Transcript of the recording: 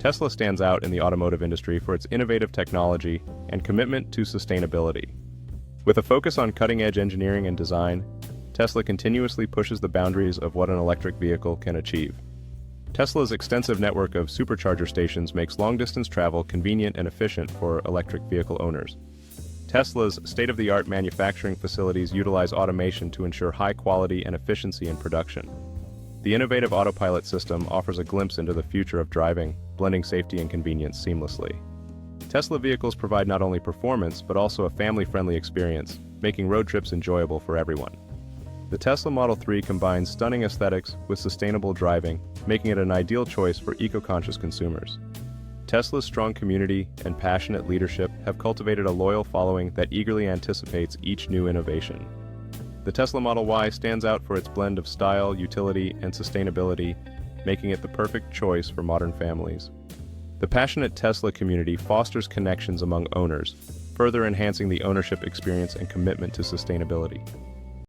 Tesla stands out in the automotive industry for its innovative technology and commitment to sustainability. With a focus on cutting-edge engineering and design, Tesla continuously pushes the boundaries of what an electric vehicle can achieve. Tesla's extensive network of Supercharger stations makes long-distance travel convenient and efficient for electric vehicle owners. Tesla's state-of-the-art manufacturing facilities utilize automation to ensure high quality and efficiency in production. The innovative Autopilot system offers a glimpse into the future of driving, blending safety and convenience seamlessly. Tesla vehicles provide not only performance but also a family-friendly experience, making road trips enjoyable for everyone. The Tesla Model 3 combines stunning aesthetics with sustainable driving, making it an ideal choice for eco-conscious consumers. Tesla's strong community and passionate leadership have cultivated a loyal following that eagerly anticipates each new innovation. The Tesla Model Y stands out for its blend of style, utility, and sustainability, making it the perfect choice for modern families. The passionate Tesla community fosters connections among owners, further enhancing the ownership experience and commitment to sustainability.